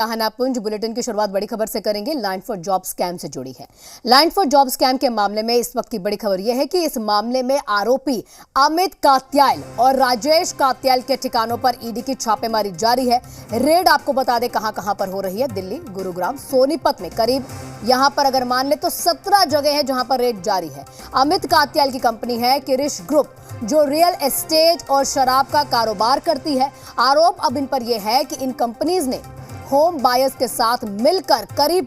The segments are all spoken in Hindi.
पुंज बुलेटिन की शुरुआत बड़ी खबर से करेंगे। लैंड फॉर जॉब स्कैम से जुड़ी है। लैंड फॉर जॉब स्कैम के मामले में इस वक्त की बड़ी खबर यह है कि इस मामले में आरोपी अमित कात्याल और राजेश कात्याल के ठिकानों पर ईडी की छापेमारी जारी है। रेड आपको बता दें कहां पर हो रही है। दिल्ली, गुरुग्राम, सोनीपत में करीब यहां पर अगर मान ले तो 17 जगह है जहां पर रेड जारी है। अमित कात्याल की कंपनी है किरिश ग्रुप, जो रियल एस्टेट और शराब का कारोबार करती है। आरोप अब इन पर यह है कि इन कंपनीज ने होम बायर्स के साथ मिलकर करीब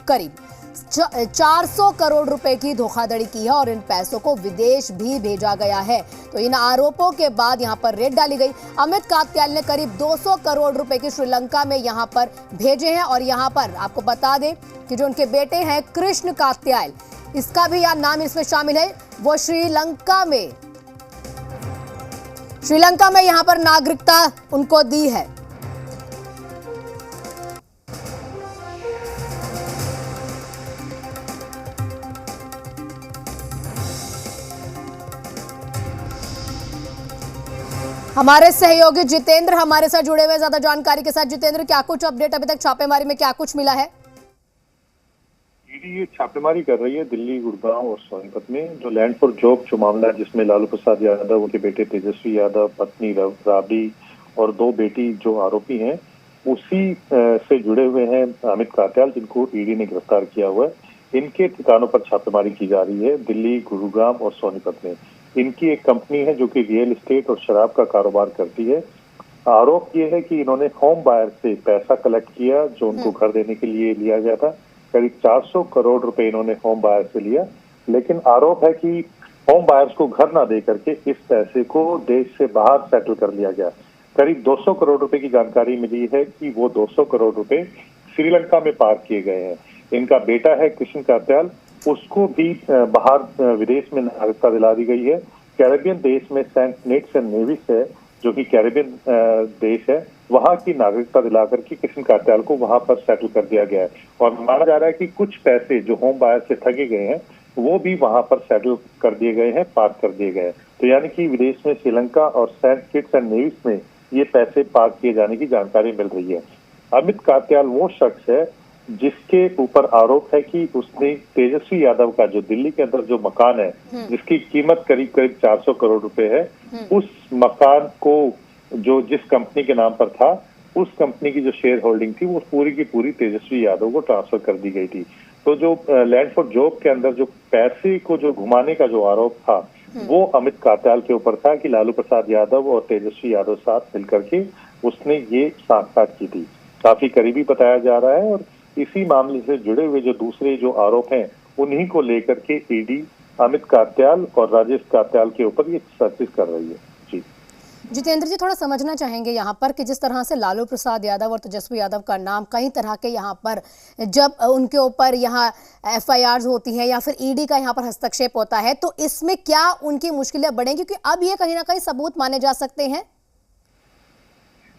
400 करोड़ रुपए की धोखाधड़ी की है और इन पैसों को विदेश भी भेजा गया है। तो इन आरोपों के बाद यहां पर रेड डाली गई। अमित कात्याल ने करीब 200 करोड़ रुपए की श्रीलंका में यहां पर भेजे हैं और यहां पर आपको बता दें कि जो उनके बेटे हैं कृष्ण कात्याल, इसका भी यार नाम इसमें शामिल है। वो श्रीलंका में यहां पर नागरिकता उनको दी है। हमारे सहयोगी जितेंद्र हमारे साथ जुड़े हुए ज्यादा जानकारी के साथ। जितेंद्र, क्या कुछ अपडेट अभी तक छापेमारी में क्या कुछ मिला है? ईडी छापेमारी कर रही है दिल्ली, गुड़गांव और सोनीपत में। जो लैंड फॉर जॉब जो मामला है जिसमें लालू प्रसाद यादव, उनके बेटे तेजस्वी यादव, पत्नी राबड़ी और 2 बेटी जो आरोपी हैं, उसी से जुड़े हुए हैं अमित कात्याल, जिनको ईडी ने गिरफ्तार किया हुआ है। इनके ठिकानों पर छापेमारी की जा रही है दिल्ली, गुरुग्राम और सोनीपत में। इनकी एक कंपनी है जो कि रियल एस्टेट और शराब का कारोबार करती है। आरोप ये है कि इन्होंने होम बायर से पैसा कलेक्ट किया जो उनको घर देने के लिए लिया गया था। करीब 400 करोड़ रुपए इन्होंने होम बायर से लिया, लेकिन आरोप है कि होम बायर्स को घर ना दे करके इस पैसे को देश से बाहर सेटल कर लिया गया। करीब 200 करोड़ रुपए की जानकारी मिली है कि वो 200 करोड़ रुपए श्रीलंका में पार किए गए हैं। इनका बेटा है कृष्ण कात्याल, उसको भी बाहर विदेश में नागरिकता दिला दी गई है। कैरेबियन देश में सेंट किट्स एंड नेविस है, जो कि कैरेबियन देश है, वहां की नागरिकता दिलाकर के कृष्ण कात्याल को वहां पर सेटल कर दिया गया है। और माना जा रहा है कि कुछ पैसे जो होम बायर से ठगे गए हैं वो भी वहां पर सेटल कर दिए गए हैं, पार्क कर दिए गए हैं। तो यानी कि विदेश में श्रीलंका और सेंट किट्स एंड नेविस में ये पैसे पार्क किए जाने की जानकारी मिल रही है। अमित कात्याल वो शख्स है जिसके ऊपर आरोप है कि उसने तेजस्वी यादव का जो दिल्ली के अंदर जो मकान है, जिसकी कीमत करीब 400 करोड़ रुपए है, उस मकान को जो जिस कंपनी के नाम पर था, उस कंपनी की जो शेयर होल्डिंग थी वो पूरी की पूरी तेजस्वी यादव को ट्रांसफर कर दी गई थी। तो जो लैंड फॉर जॉब के अंदर जो पैसे को जो घुमाने का जो आरोप था वो अमित कात्याल के ऊपर था कि लालू प्रसाद यादव और तेजस्वी यादव साथ मिलकर के उसने ये सांठगांठ की थी। काफी करीबी बताया जा रहा है और इसी मामले से जुड़े हुए जो दूसरे जो आरोप हैं उन्हीं को लेकर के ईडी अमित कात्याल और राजेश कात्याल के ऊपर ये सर्चिस कर रही है। जी जितेंद्र जी, थोड़ा समझना चाहेंगे यहाँ पर कि जिस तरह से लालू प्रसाद यादव और तेजस्वी यादव का नाम कई तरह के यहाँ पर जब उनके ऊपर यहाँ FIRs होती है या फिर ईडी का यहाँ पर हस्तक्षेप होता है, तो इसमें क्या उनकी मुश्किलें बढ़ेंगी? क्योंकि अब ये कहीं ना कहीं सबूत माने जा सकते हैं।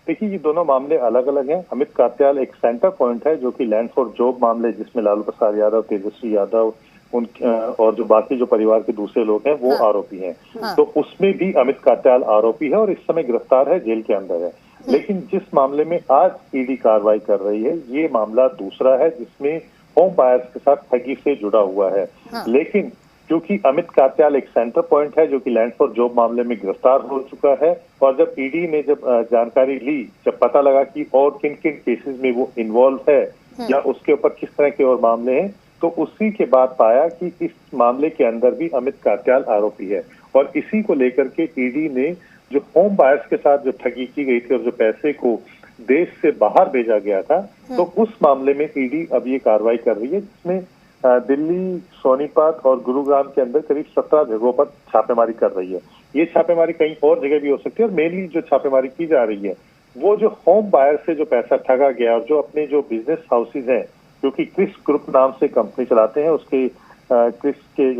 देखिए, ये दोनों मामले अलग अलग हैं। अमित कात्याल एक सेंटर पॉइंट है जो कि लैंड फॉर जॉब मामले जिसमें लालू प्रसाद यादव, तेजस्वी यादव और जो बाकी जो परिवार के दूसरे लोग हैं वो आरोपी हैं। तो उसमें भी अमित कात्याल आरोपी है और इस समय गिरफ्तार है, जेल के अंदर है। लेकिन जिस मामले में आज ईडी कार्रवाई कर रही है ये मामला दूसरा है, जिसमें होम बायर्स के साथ ठगी से जुड़ा हुआ है। लेकिन क्योंकि अमित कात्याल एक सेंटर पॉइंट है जो कि लैंड फॉर जॉब मामले में गिरफ्तार हो चुका है, और जब ईडी ने जब जानकारी ली, जब पता लगा कि और किन किन केसेस में वो इन्वॉल्व है या उसके ऊपर किस तरह के और मामले हैं, तो उसी के बाद पाया कि इस मामले के अंदर भी अमित कात्याल आरोपी है। और इसी को लेकर के ईडी ने जो होम बायर्स के साथ जो ठगी की गई थी और जो पैसे को देश से बाहर भेजा गया था, तो उस मामले में ईडी अब ये कार्रवाई कर रही है, जिसमें दिल्ली, सोनीपत और गुरुग्राम के अंदर करीब 17 जगहों पर छापेमारी कर रही है। ये छापेमारी कहीं और जगह भी हो सकती है और मेनली जो छापेमारी की जा रही है वो जो होम बायर से जो पैसा ठगा गया और जो अपने जो बिजनेस हाउसेज हैं, जो कि क्रिस ग्रुप नाम से कंपनी चलाते हैं, उसके क्रिस के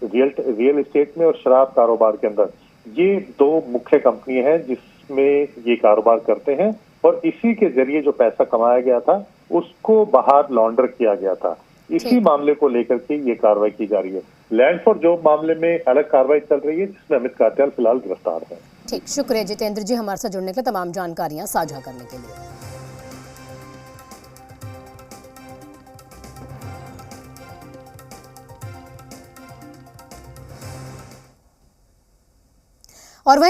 रियल एस्टेट में और शराब कारोबार के अंदर ये 2 मुख्य कंपनी हैं जिसमें ये कारोबार करते हैं, और इसी के जरिए जो पैसा कमाया गया था उसको बाहर लॉन्डर किया गया था। इसी मामले को लेकर के ये कार्रवाई की जा रही है। लैंड फॉर जॉब मामले में अलग कार्रवाई चल रही है जिसमें अमित कात्याल फिलहाल गिरफ्तार है। ठीक, शुक्रिया जितेंद्र जी हमारे साथ जुड़ने के लिए, तमाम जानकारियां साझा करने के लिए।